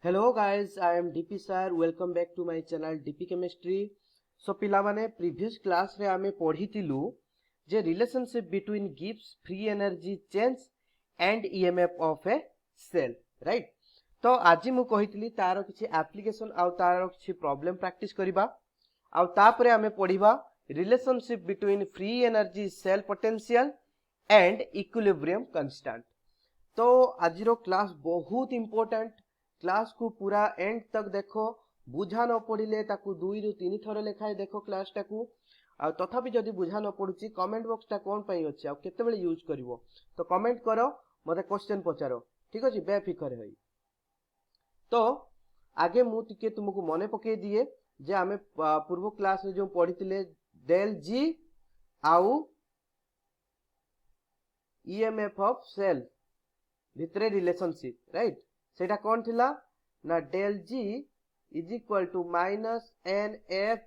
Hello guys, I am DP sir. Welcome back to my channel DP Chemistry. So पिला माने previous class रे आमे पढ़ी थिलु जे relationship between Gibbs free energy change and EMF of a cell, right? तो आज मु कहितली तार किछि एप्लीकेशन आउ तार किछि प्रॉब्लम प्रैक्टिस करिबा आउ तापरे आमे पढ़िबा relationship between free energy cell potential and equilibrium constant. तो आज रो क्लास बहुत इंपोर्टेंट क्लास को पूरा एंड तक देखो बुझा न पड़िले ताकू 2 रु 3 थर लेखाए देखो क्लास टाकू आ तथापि जदि बुझा न पड़ुची कमेंट बॉक्स टा कोन पई अछि आ केते बेले यूज करिवो तो कमेंट करो मते क्वेश्चन पचारो ठीक अछि बेफिकर होई। तो आगे मु टिके तुमको मने पके दिए जे आमे पूर्व क्लास रे जो पढ़ितिले डेल जी आउ ईएमएफ ऑफ सेल भितरे रिलेशनशिप राइट सेटा कौन थिला ना del G is equal to minus N F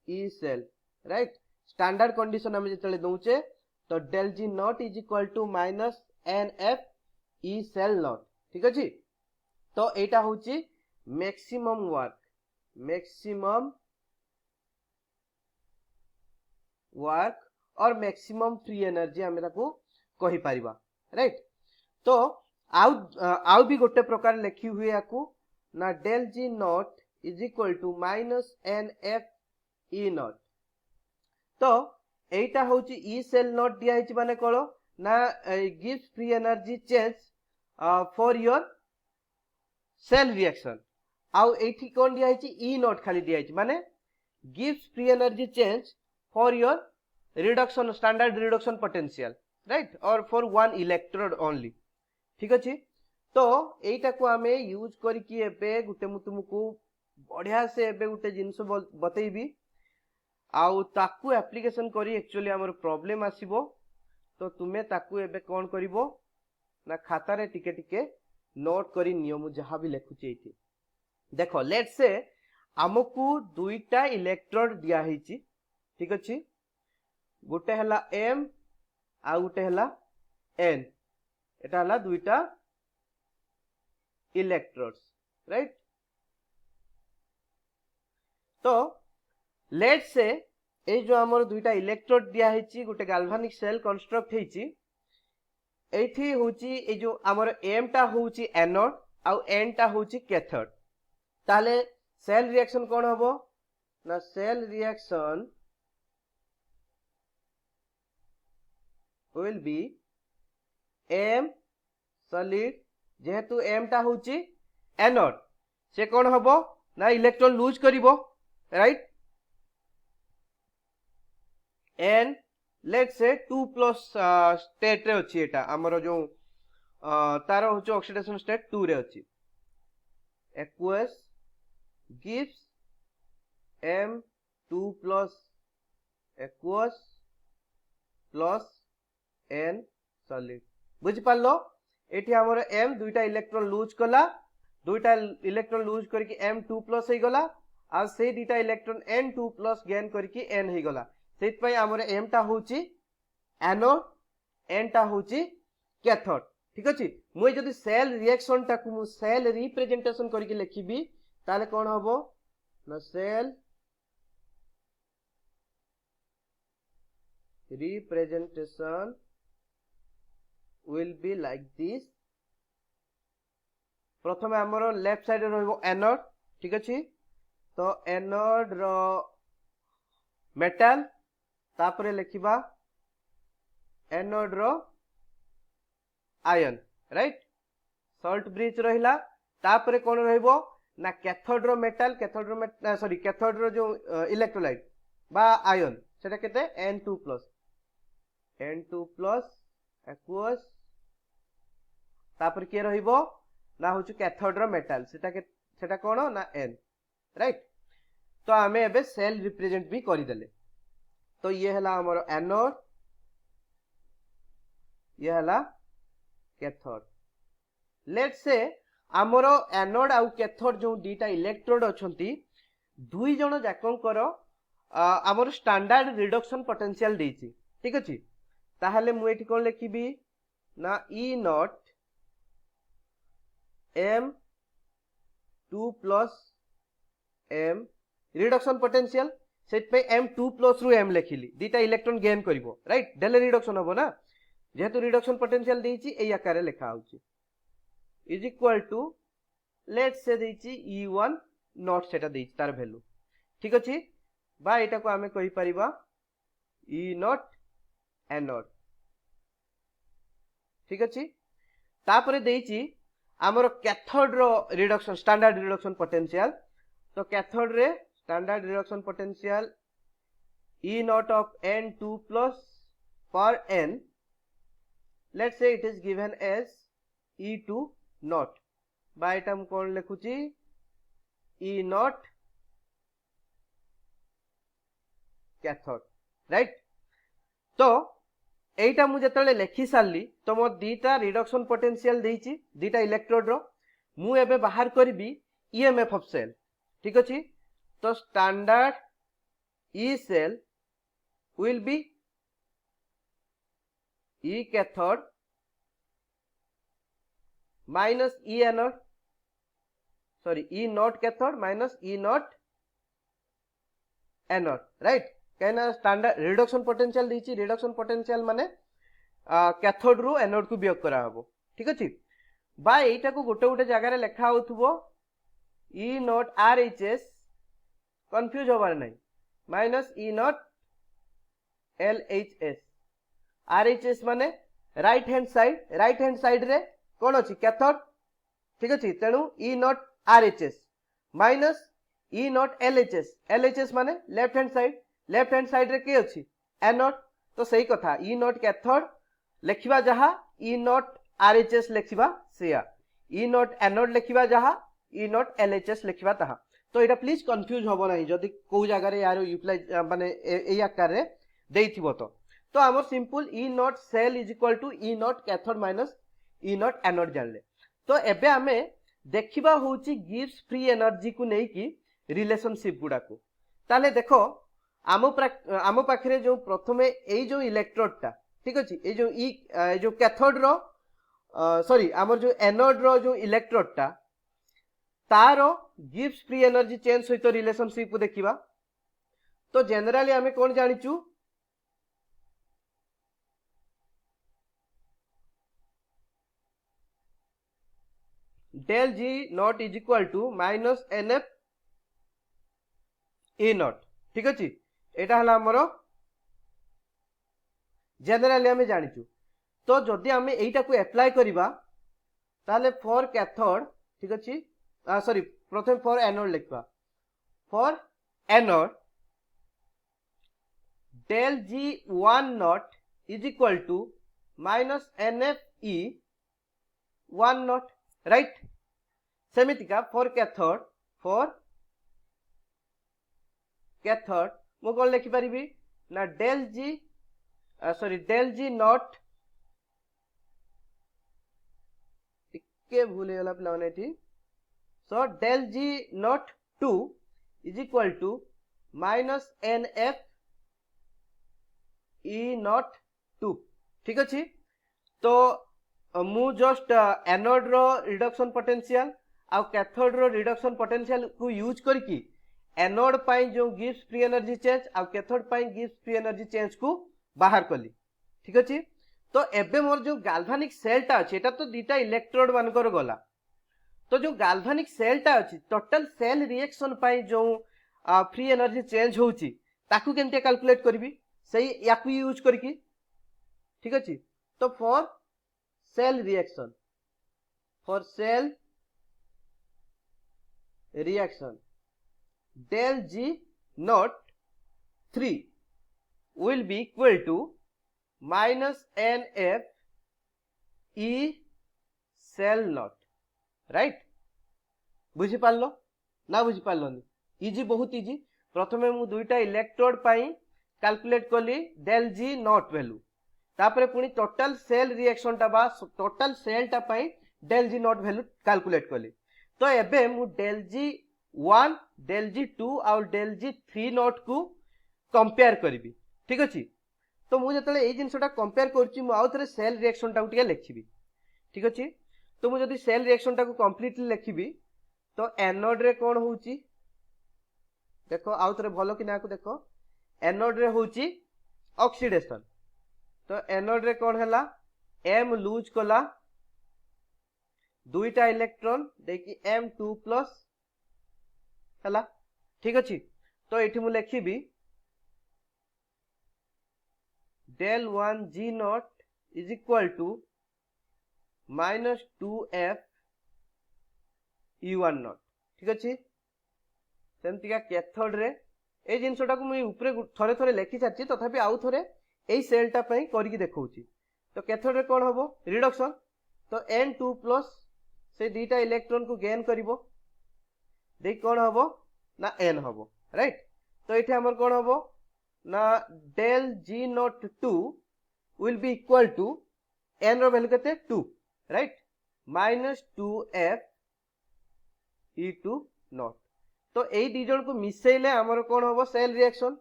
E cell right standard condition हम जतले दउचे तो del G naught is equal to minus N F E cell not ठीक अछि। तो एटा होची मैक्सिमम वर्क और मैक्सिमम फ्री एनर्जी हम ताको कहि परिबा राइट। तो आउ भी गोटे प्रकार लिखी हुए याकू ना del G naught is equal to minus N F E naught. तो एटा होची ई सेल नॉट दिया हिच माने कोलो ना gives free energy change for your cell reaction आउ एठी कोन दिया हिच ई नॉट खाली दिया हिच माने gives free energy change for your reduction standard reduction potential right और फॉर वन इलेक्ट्रोड ओनली ठीक अछि। तो एटा को आमे यूज करिकि एबे गुटे मु तुमको बढ़िया से एबे गुटे जिंस बतैबी आउ ताकू एप्लीकेशन करी एक्चुअली हमर प्रॉब्लम आसीबो। तो तुमे ताकू एबे कोन करिवो ना खाता रे टिके टिके नोट करी नियम जहां भी लिखुची एठी देखो लेट्स से हमकू दुईटा इलेक्ट्रोड दिया हिची ठीक अछि गुटे हला m आ गुटे हला n एटा हला दुईटा इलेक्ट्रोड्स राइट। तो लेट्स से ए जो हमर दुईटा इलेक्ट्रोड दिया हिची गुटे गाल्वानिक सेल कंस्ट्रक्ट हिची एठी होची ए जो हमर m टा होची एनोड आ n टा होची कैथोड ताले सेल रिएक्शन कोन हबो ना cell reaction will be m solid जेहेतु m टा होची एनोड से कोन हबो ना इलेक्ट्रॉन लूज करिवो right n let's say 2+ state रे अछि एटा हमरो जो तार होची ऑक्सीडेशन स्टेट 2 रे अछि aqueous gives m2+ aqueous plus n solid बुझ पालो एठी हमर m दुईटा इलेक्ट्रॉन लूज कला दुईटा इलेक्ट्रॉन लूज करके m2+ हे गला आ से दुईटा इलेक्ट्रॉन n2+ गेन करके n हे गला सेत पय हमर m टा होची एनोड n टा होची कैथोड ठीक अछि। मुई जदी सेल रिएक्शन टा को सेल रिप्रेजेंटेशन करके लिखिबी ताले कोन हबो ना cell representation will be like this प्रथमे हमरो लेफ्ट साइड रे रहबो एनोड ठीक अछि। तो एनोड रो मेटल तापरे लिखिबा एनोड रो आयन राइट सॉल्ट ब्रिज रहिला तापरे कोन रहबो ना कैथोड रो मेटल कैथोड रो जो इलेक्ट्रोलाइट बा आयन सेटा केते n2+ aqueous तापर के रहिबो ना होछु कैथोड रो मेटल सेटा कोन ना n राइट। तो हमें एबे सेल रिप्रेजेंट भी करि देले तो ये हला हमर एनोड ये हला कैथोड लेट्स से हमर एनोड आ कैथोड जो दीटा इलेक्ट्रोड अछंती दुई जण जाकंकर हमर स्टैंडर्ड रिडक्शन पोटेंशियल देछि ठीक अछि। ताहले मु एठी कोन लिखिबी ना E naught m 2 plus m reduction potential set पे m 2 प्लस रु m लिखिली दीटा इलेक्ट्रॉन गेन करिवो राइट डेले रिडक्शन होबो ना जेहेतु रिडक्शन पोटेंशियल देइची एई आकार लिखा होची is equal to let's say देइची E1 not सेटा देइची तार वैल्यू ठीक अछि बा एटा को हमें कहि परिबा E नॉट एनोड ठीक अछि तापरे देइची हमर कैथोड रो रिडक्शन स्टैंडर्ड रिडक्शन पोटेंशियल तो कैथोड रे standard reduction potential E naught of n2 plus per n let's say it is given as E2 naught by term कोन लिखुची E नॉट कैथोड राइट तो एटा मु जतले लेखि सारली तो मो दीटा रिडक्शन पोटेंशियल देइची दीटा इलेक्ट्रोड रो मु एबे बाहर करबी ईएमएफ ऑफ सेल ठीक अछि तो standard E cell will be E cathode minus E anode sorry E not cathode minus E not anode right कहना स्टैंडर्ड रिडक्शन पोटेंशियल दीची रिडक्शन पोटेंशियल माने कैथोड रु एनोड को वियोग करा हबो ठीक अछि बा एटा को गोटे गोटे जगह रे लिखा होथबो ई नॉट आरएचएस कंफ्यूज होबार नै minus E naught LHS RHS माने राइट हैंड साइड रे कोन अछि कैथोड ठीक अछि तेनु E naught RHS minus E naught LHS माने लेफ्ट हैंड साइड रे के अछि एनोड तो सही कथा ई नॉट कैथोड लिखिबा जहा ई नॉट आरएचएस लिखिबा सेया ई नॉट एनोड लिखिबा जहा ई नॉट एलएचएस लिखिबा तहा तो एटा प्लीज कंफ्यूज होबो नाही जदी को जगह रे यार यूटिलाइज माने एई आकार रे देइथिबो तो हमर simple E not cell is equal to E not cathode minus E not anode जानले तो एबे हमें देखिबा होची गिव्स फ्री एनर्जी को नै की रिलेशनशिप गुडा को ताले देखो आम पाखरे जो प्रथमे एई जो इलेक्ट्रोड टा ठीक अछि ए जो कैथोड रो सॉरी हमर जो एनोड रो जो इलेक्ट्रोड टा तारो गिव्स फ्री एनर्जी चेंज सहित रिलेशनशिप को देखिबा तो जनरली हमें कोन जानिचू del G not is equal to minus NF E not ठीक अछि एटा हला हमरो जनरली हमें जानिचू तो जदि हमें एटा को अप्लाई करिबा ताले फॉर कैथोड ठीक अछि सॉरी प्रथम फॉर एनोड लिखबा for anode del G1 naught is equal to minus NF E 1 naught right सेमितिका फॉर कैथोड मु कोन लिखि परिबी ना del G नॉट टिके भूल गेला प्लान एठी so del G naught 2 is equal to minus NF E naught 2 ठीक अछि तो मु जस्ट एनोड रो रिडक्शन पोटेंशियल आ कैथोड रो रिडक्शन पोटेंशियल को यूज करकी एनोड पाई जो गिव्स फ्री एनर्जी चेंज आ कैथोड पाई गिव्स फ्री एनर्जी चेंज को बाहर कली ठीक अछि तो एबे मोर जो गाल्वानिक सेल टा अछि एटा तो दीटा इलेक्ट्रोड मानकर गला तो जो गाल्वानिक सेल टा अछि टोटल सेल रिएक्शन पाई जो फ्री एनर्जी चेंज होउची ताकू केनते कैलकुलेट करबी सही याकू यूज करकी ठीक अछि तो for cell reaction del G naught 3 will be equal to minus NF E cell naught right बुझी पारलो ना बुझी पारलोनी इजी बहुत इजी प्रथमे मु दुईटा इलेक्ट्रोड पाई कैलकुलेट कली del G naught वैल्यू तापरे पुनी टोटल सेल रिएक्शन टा बा टोटल सेल टा पाई del G naught value calculate कली तो एबे मु del G1 del G2 और del G3 नॉट को कंपेयर करबी ठीक अछि तो मु जतले ए जिंसटा कंपेयर करछि मु आउ थरे सेल रिएक्शन टा टिके लिखिबी ठीक अछि तो मु जदी सेल रिएक्शन टा को कंप्लीटली लिखिबी तो एनोड रे कौन होउची देखो आउ थरे भलो कि ना को देखो एनोड रे होउची ऑक्सीडेशन तो एनोड रे कौन हैला एम लूज कला दुईटा इलेक्ट्रॉन देखि M2+ हैला ठीक अछि तो एठी मु लिखिबी del 1 G naught is equal to -2F U1 naught ठीक अछि सेमति का कैथोड रे ए जिनसोटा को मुई ऊपर थरे थरे लेखि सारछि तथापि आउ थरे एई सेलटा पई करिकि देखौछि तो कैथोड रे कोन हबो रिडक्शन तो N2+ से दीटा इलेक्ट्रॉन को गेन करिवो देख कोन हबो ना N हबो राइट तो एठी हमर कोन हबो ना del G naught 2 will be equal to N रो वैल्यू केते 2 राइट -2F E2 naught तो एई दी जण को मिसेइले हमर कोन हबो सेल रिएक्शन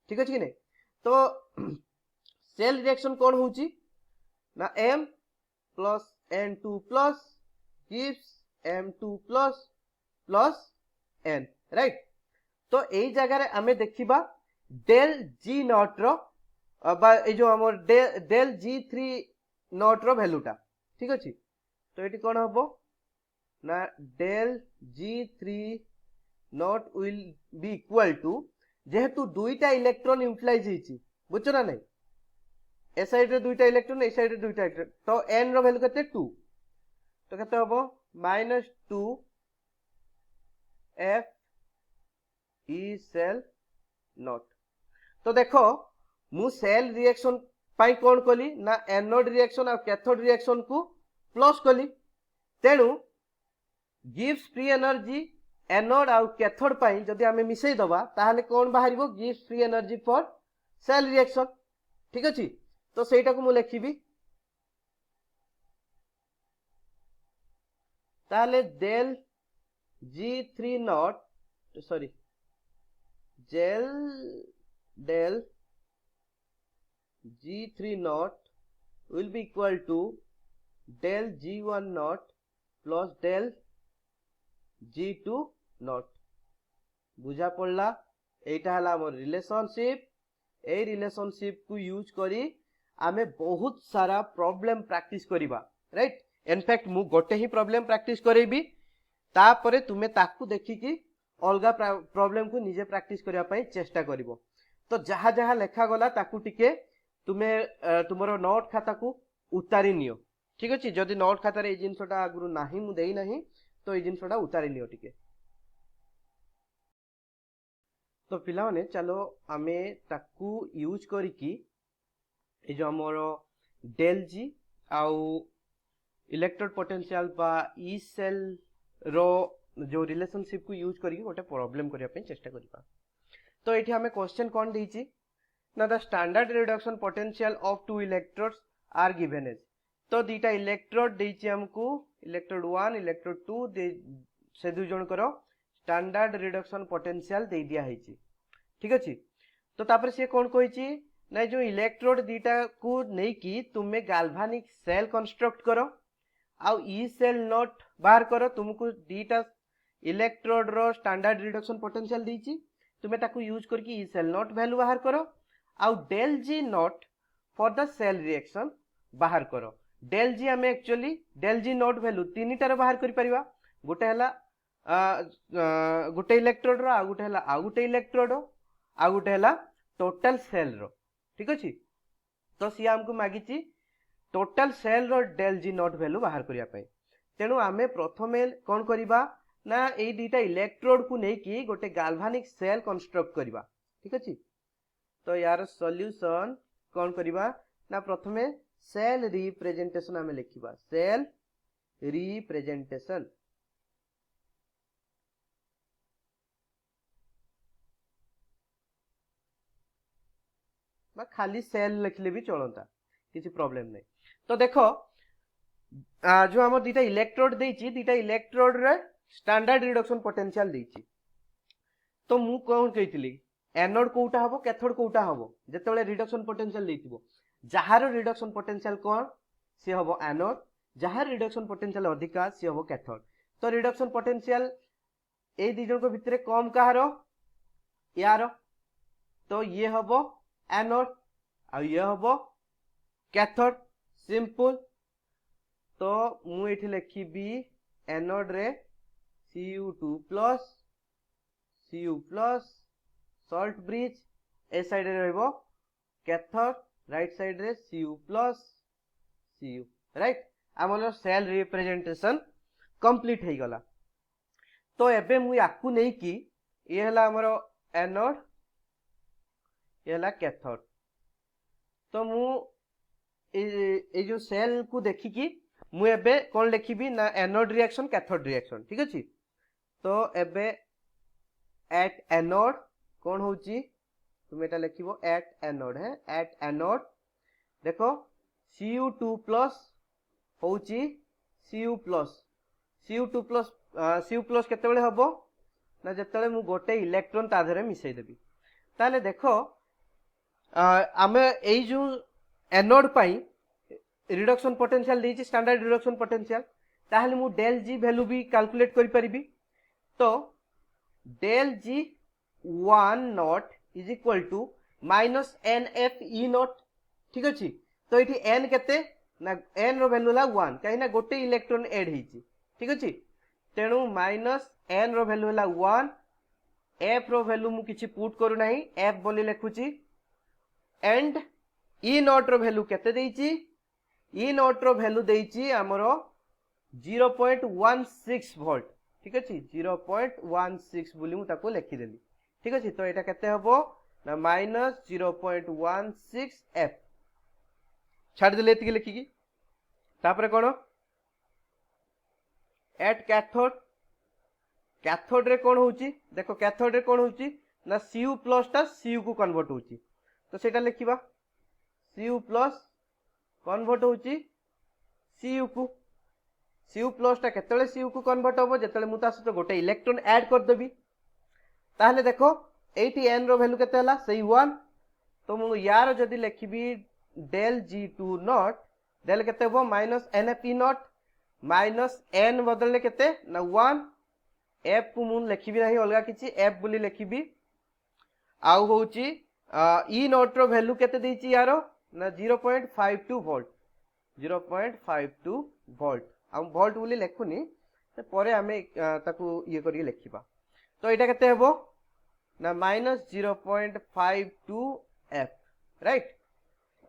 ठीक अछि कि नै तो सेल रिएक्शन कोन होउची ना M plus N2 plus gives M2 plus N right तो एई जगह रे हमें देखिबा del G naught रो बा ए जो हमर del G3 naught रो वैल्यूटा ठीक अछि तो एटी कोन हबो ना del G3 naught will be equal to जेहेतु दुईटा इलेक्ट्रॉन यूटिलाइज हिची बुझो ना नै ए साइड रे दुईटा इलेक्ट्रॉन ए साइड रे दुईटा इलेक्ट्रॉन तो N रो वैल्यू केते 2 तो केते हबो -2 F E सेल नॉट तो देखो मु सेल रिएक्शन पाई कोन कोली ना एनोड रिएक्शन और कैथोड रिएक्शन को प्लस कोली तेनु गिव्स फ्री एनर्जी एनोड और कैथोड पाई जदि हमें मिसई दबा ताहले कोन बाहरिबो gives free energy for cell reaction ठीक अछि तो सेटा को मु लिखिबी ताहले del G3 naught sorry del G3 naught will be equal to del G1 naught plus del G2 naught बुझा पड़ला एटा हला हमर रिलेशनशिप ए रिलेशनशिप को यूज करी आमे बहुत सारा प्रॉब्लम प्रैक्टिस करिबा राइट इनफैक्ट मु गोटे ही प्रॉब्लम प्रैक्टिस करेबी तापरे तुमे ताकू देखि कि अलगा प्रॉब्लम को निजे प्रैक्टिस करिया पई चेष्टा करिवो तो जहा जहा लेखा गला ताकू टिके तुमे तुमरो नोट खाता को उतारी नियो ठीक अछि जदि नोट खाता रे ए जिंसोटा गुरु नाही मु देई नाही तो ए जिंसोटा उतारी नियो टिके तो पिला माने चलो आमे ताकू यूज करी कि ए जो हमरो del G आउ इलेक्ट्रोड पोटेंशियल बा ई सेल रो जो रिलेशनशिप को यूज करी गोटे प्रॉब्लम करिया पे चेष्टा करिबा तो एठी हमें क्वेश्चन कोन देइची ना the standard reduction potential of two electrodes are given as तो दीटा इलेक्ट्रोड देइची हमको इलेक्ट्रोड 1 इलेक्ट्रोड 2 से दुई जण करो स्टैंडर्ड रिडक्शन पोटेंशियल दे दिया हेची ठीक अछि तो तापर से कोन कहिची ना जो इलेक्ट्रोड दीटा को नै कि तुमे गाल्वानिक सेल कंस्ट्रक्ट करो आउ ई सेल नॉट बाहर करो तुमको दीटा इलेक्ट्रोड रो स्टैंडर्ड रिडक्शन पोटेंशियल दीची तुमे ताकू यूज करके ई सेल नॉट वैल्यू बाहर करो आउ del G not for the cell reaction बाहर करो del G हमें actually del G not value तीनटा रो बाहर करि परिबा गोटे हला गोटे इलेक्ट्रोड रो आ गोटे हला आ गोटे इलेक्ट्रोड रो आ गोटे हला टोटल सेल रो ठीक अछि तो सिया हमको मागिची टोटल सेल रो del G नॉट वैल्यू बाहर करिया पई तेनु आमे प्रथमे कोन करिबा ना ए दीटा इलेक्ट्रोड को नै कि गोटे गाल्वानिक सेल कंस्ट्रक्ट करिबा ठीक अछि तो यार सॉल्यूशन कोन करिबा ना प्रथमे सेल रिप्रेजेंटेशन आमे लिखिबा सेल रिप्रेजेंटेशन बा खाली सेल लिखले भी चलता किसी प्रॉब्लम नहीं तो देखो जो हम दीटा इलेक्ट्रोड देइची दीटा इलेक्ट्रोड रे स्टैंडर्ड रिडक्शन पोटेंशियल देइची तो मु कोन कहितली एनोड कोउटा हबो कैथोड कोउटा हबो जेतेबेले रिडक्शन पोटेंशियल देइतिबो जहारो रिडक्शन पोटेंशियल कोन से हबो एनोड जहाँ रिडक्शन पोटेंशियल अधिका सी हम कैथोड। तो रिडक्शन पोटेंशियल ए दी जन को भितर कम कहार यार, तो ये हम एनोड आ ये हम कैथोड सिंपल। तो मुझे लिखी एनोड रे Cu2 प्लस सॉल्ट ब्रिज, ए साइड रे रहबो कैथोड, राइट साइड रे Cu प्लस Cu, राइट। आमर सेल रिप्रेजेंटेशन कंप्लीट हो गला। तो एबे मु याकू नहीं कि ये हला हमर एनोड, ये हला कैथोड। तो मु ए जो सेल को देखि कि मु एबे कोन लिखिबी ना एनोड रिएक्शन कैथोड रिएक्शन, ठीक अछि। तो एबे एट एनोड कोन होची, तुम एटा लिखिबो एट एनोड है, एट एनोड देखो Cu2 प्लस होची Cu plus, Cu2 plus Cu plus केतेबेले हबो ना जेतेबेले मु गोटे इलेक्ट्रॉन ता धरे मिसई देबी। ताले देखो आमे एई जो एनोड पाई रिडक्शन पोटेंशियल देछि स्टैंडर्ड रिडक्शन पोटेंशियल, ताहले मु डेल जी वैल्यू भी कैलकुलेट करि परिबी। तो del G 1 naught is equal to minus NF E not, ठीक अछि। तो इठी n केते ना n रो वैल्यू ला 1 काहे ना गोटे इलेक्ट्रॉन ऐड हिची, ठीक अछि। तेणु माइनस n रो वैल्यू ला 1, f रो वैल्यू मु किछि पुट करू नाही, f बोली लिखुची, एंड E नॉट रो वैल्यू केते देइची, E नॉट रो वैल्यू देइची हमरो 0.16 वोल्ट, ठीक अछि। 0.16 बोली मु ताको लिखि देली, ठीक अछि। तो एटा केते हबो ना माइनस 0.16 f छाड़ देले एतिके लिखिकी। तापरे कोन एट कैथोड, कैथोड रे कोन होची देखो, कैथोड रे कोन होची ना Cu प्लस ता Cu को कन्वर्ट होची। तो सेटा लिखिबा Cu प्लस कन्वर्ट होची Cu को, Cu प्लस ता केतले Cu को कन्वर्ट होबो जेतले मु ता सतो गोटे इलेक्ट्रॉन ऐड कर देबी। ताहले देखो एटी n रो वैल्यू केते हला सही 1। तो मु यार जदी लिखिबी डेल G2 नॉट डेल केते हो minus NF E not, minus n बदलले केते ना 1, f को मु लिखिबी नाही अलगा किछि f बोली लिखिबी। आउ होची E नॉट रो वैल्यू केते देछि यारो ना 0.52 वोल्ट, 0.52 वोल्ट। आ वोल्ट बोली लिखुनी, ते परे हमें ताकू ये करिए लिखिबा। तो एटा केते हेबो ना माइनस 0.52 f, राइट।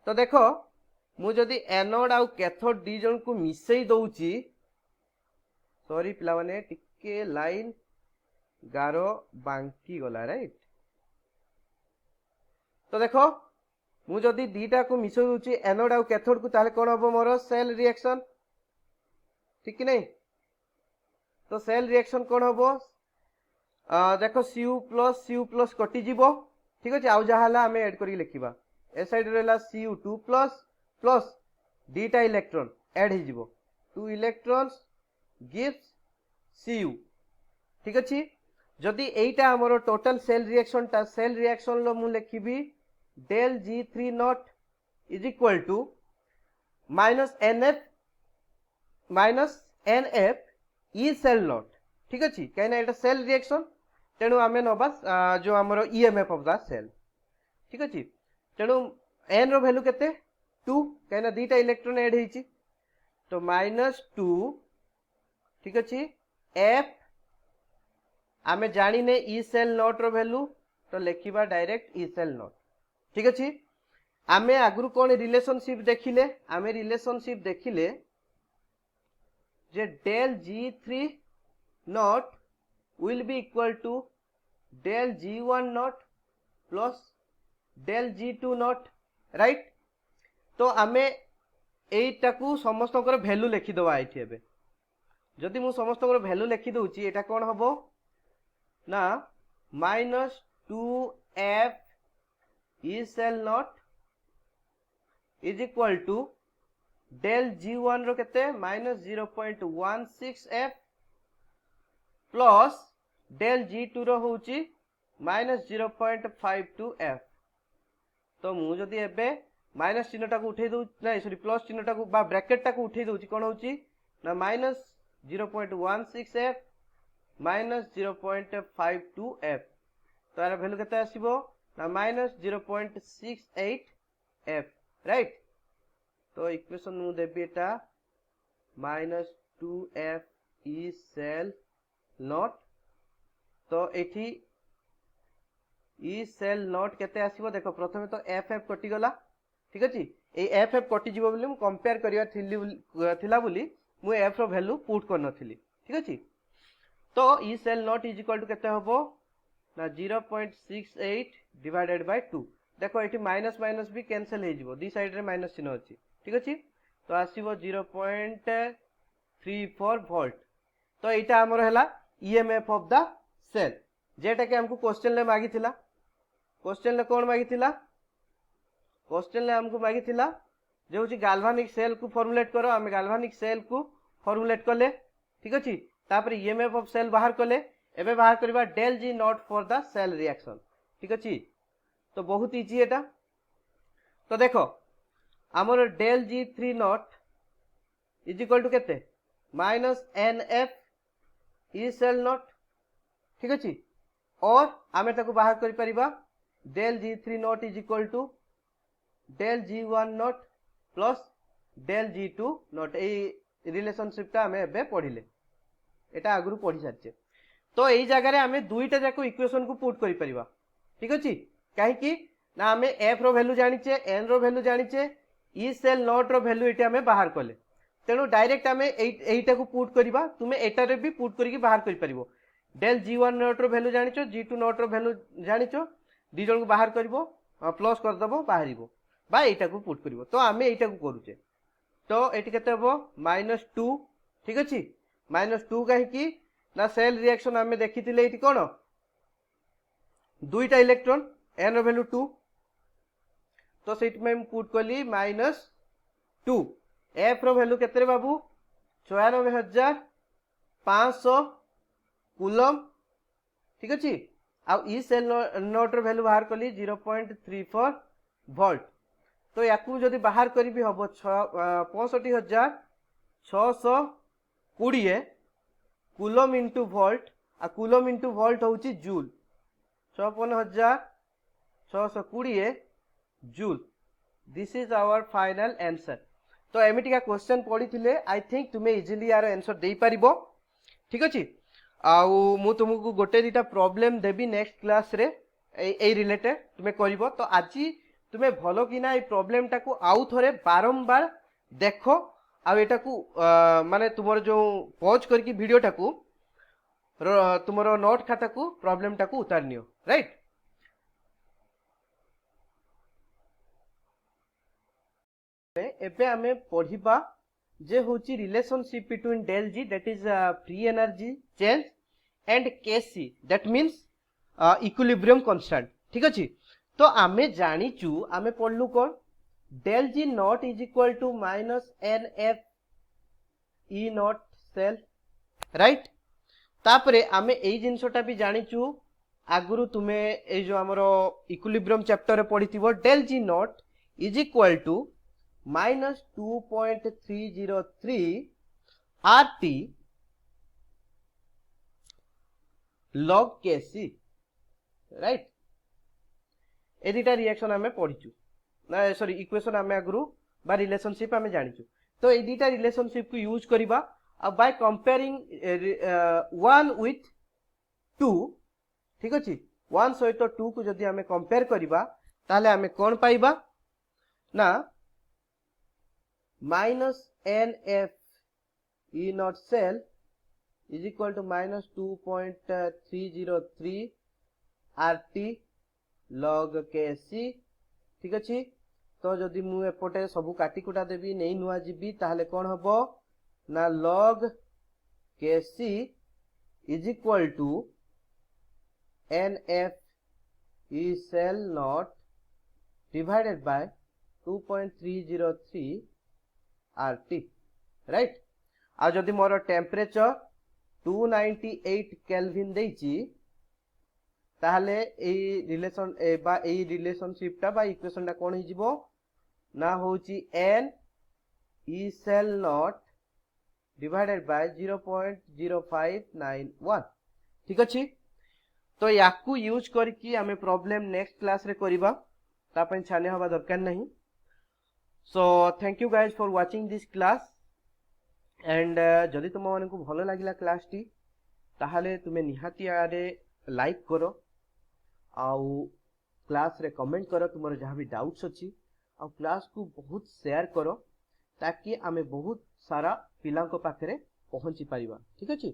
तो देखो मु जदी एनोड आउ कैथोड दी जन को मिसई दउची, सॉरी पिला माने टिके लाइन गारो बांकी गला, राइट। तो देखो मु जदी दीटा को मिसई दउची एनोड आउ कैथोड को, ताले कोन हबो मोर सेल रिएक्शन, ठीक कि नहीं। तो सेल रिएक्शन कोन हबो देखो Cu प्लस कटि जीवो, ठीक अछि। आउ जहाला हमें ऐड करी लिखिबा, ए साइड रहला Cu2 प्लस प्लस दीटा इलेक्ट्रॉन ऐड ही जीवो, 2 इलेक्ट्रॉन्स गिव्स Cu, ठीक अछि। जदी एटा हमरो टोटल सेल रिएक्शन ता सेल रिएक्शन लो मु लिखिबी del G3 naught is equal to minus NF E cell not, ठीक अछि। काइना एटा सेल रिएक्शन, तेणु आमे नबा जो हमरो EMF ऑफ द सेल, ठीक अछि। तेणु n रो वैल्यू केते 2 काइना दीटा इलेक्ट्रॉन ऐड हिची, तो -2, ठीक अछि। f आमे जानी ने E सेल नॉट रो वैल्यू, तो लिखिबा डायरेक्ट E सेल नॉट, ठीक अछि। आमे आगुरु कोन रिलेशनशिप देखिले, आमे रिलेशनशिप देखिले जे del G3 naught will be equal to del G1 नॉट plus del G2 naught, right. तो आमे एटा को समस्त को वैल्यू लिखि दवा एठी एबे। जदि मु समस्त को वैल्यू लिखि दउची, एटा कोन हबो ना -2f E cell not is equal to del G1 रो केते -0.16 f प्लस डेल G2 रो होची -0.52 f। तो मु जदि एबे माइनस चिन्हटा को उठे दउ ना सॉरी प्लस चिन्हटा को बा ब्रैकेटटा को उठे दउची कोन होची ना माइनस 0.16 f माइनस 0.52 f तो यार वैल्यू केते आसीबो ना माइनस 0.68 f राइट तो इक्वेशन मु देबी एटा minus 2f E cell not तो एठी ई सेल नॉट केते आसीबो देखो प्रथमे तो एफ एफ कटि गला ठीक अछि ए एफ एफ कटि जीवो बोली मु कंपेयर करिया थिला बोली मु एफ रो वैल्यू पुट कर नथिली ठीक अछि तो E cell not is equal to केते हबो ना 0.68 डिवाइडेड बाय 2 देखो एठी माइनस माइनस भी कैंसिल हे जीवो दी साइड रे माइनस चिन्ह अछि ठीक अछि तो आसीबो 0.34 वोल्ट तो एटा हमर हला ईएमएफ ऑफ द सेल जेटा के हमको क्वेश्चन ले मागी थिला क्वेश्चन ले कोन मागी थिला क्वेश्चन ले हमको मागी थिला जे होची गाल्वानिक सेल को फॉर्मुलेट करो हम गाल्वानिक सेल को फॉर्मुलेट करले ठीक अछि तापर ईएमएफ ऑफ सेल बाहर करले एबे बाहर करबा del G naught for the cell reaction ठीक अछि तो बहुत इजी एटा तो देखो हमर del G 3 naught is equal to केते minus N F E cell not ठीक अछि और आमे ताको बाहर करि परिबा del G 3 naught is equal to del G 1 naught plus del G 2 naught ए रिलेशनशिप ता हमें एबे पढिले एटा आगरु पढि सारछे तो एई जगह रे हमें दुईटा जाको इक्वेशन को पुट करि परिबा ठीक अछि काहे कि ना हमें एफ रो वैल्यू जानिचे एन रो वैल्यू जानिचे ई सेल नॉट रो वैल्यू एटा हमें बाहर करले तेनु डायरेक्ट हमें एईटा को पुट करिबा तुमे एटा रे भी पुट करिके बाहर करि परिबो डेल जी1 नॉट रो वैल्यू जानिचो जी2 नॉट रो वैल्यू जानिचो दी जण को बाहर करबो प्लस कर दबो बाहरिबो बा एटा को पुट करबो तो हमें एटा को करूचे तो एटी केते हबो -2 ठीक अछि -2 काहे कि ना सेल रिएक्शन हमें देखिथिले एटी कोन दुईटा इलेक्ट्रॉन एन रो वैल्यू 2 तो सेट में हम पुट करली -2 एफ रो वैल्यू केते रे बाबू 94500 कूलम ठीक अछि आ ई सेल नॉट रो वैल्यू बाहर करली 0.34 वोल्ट तो याकू जदी बाहर करी भी हबो 65620 कूलम इनटू वोल्ट आ कूलम इनटू वोल्ट होची joule 56620 joule this is our final answer तो एमिटिका क्वेश्चन पढी थिले आई थिंक तुमे इजीली यार आंसर देई परिबो ठीक अछि आउ मु तुमको गोटे दिटा प्रॉब्लम देबी नेक्स्ट क्लास रे ए रिलेटेड तुमे करिवो तो आजी तुमे भलो कि ना ए प्रॉब्लम टा को आउ थरे बारंबार देखो आ एटा को माने तुमर जो पॉज करके वीडियो टा को तुमरो नोट खाता को प्रॉब्लम टा को उतारनियो राइट एबे हमें पढिबा जे होची relationship between del G that is free energy change and KC that means equilibrium constant ठीक अछि तो आमे जानिचू आमे पढलु कोन del G naught is equal to minus N F E not cell right तापरे आमे एई जिंसटा भी जानिचू आगुरु तुमे ए जो हमरो इक्विलिब्रियम चैप्टर रे पढिथिबो del G naught is equal to minus 2.303 RT log Kc right ए दिटा रिएक्शन हमें पढिचू ना सॉरी इक्वेशन हमें आगुरु बा रिलेशनशिप हमें जानिचू तो ए दिटा रिलेशनशिप को यूज करिबा अब बाय कंपेयरिंग 1 विथ 2 ठीक अछि 1 सहित 2 को जदी हमें कंपेयर करिबा ताले हमें कोन पाइबा ना minus NF E naught cell is equal to minus 2.303 RT log Kc ठीक अछि तो जदि मु एपटे सबु काटी कुटा देबी नै नुआ जीबी ताहले कोन हबो ना log Kc is equal to NF E cell naught divided by 2.303 RT right आ जदि मोर टेम्परेचर 298 केल्विन देइची ताहले ए रिलेशन बा ए रिलेशनशिप ता बा इक्वेशन ता कोन हिजिबो ना होची n e cell not divided by 0.0591 ठीक अछि। तो याकू यूज करके आमे प्रॉब्लम नेक्स्ट क्लास रे करिबा ता पय छाने हवा दरकार नहीं। So thank you guys for watching this class and जदि तुम मानकु भलो लागिला क्लास टी ताहाले तुमे निहाती आरे लाइक करो आउ क्लास रे कमेंट करो तुमर जहाँ भी डाउट्स अछि आउ क्लास को बहुत शेयर करो ताकि आमे बहुत सारा पिलांको पाखरे पहुंची पारिबा ठीक अछि।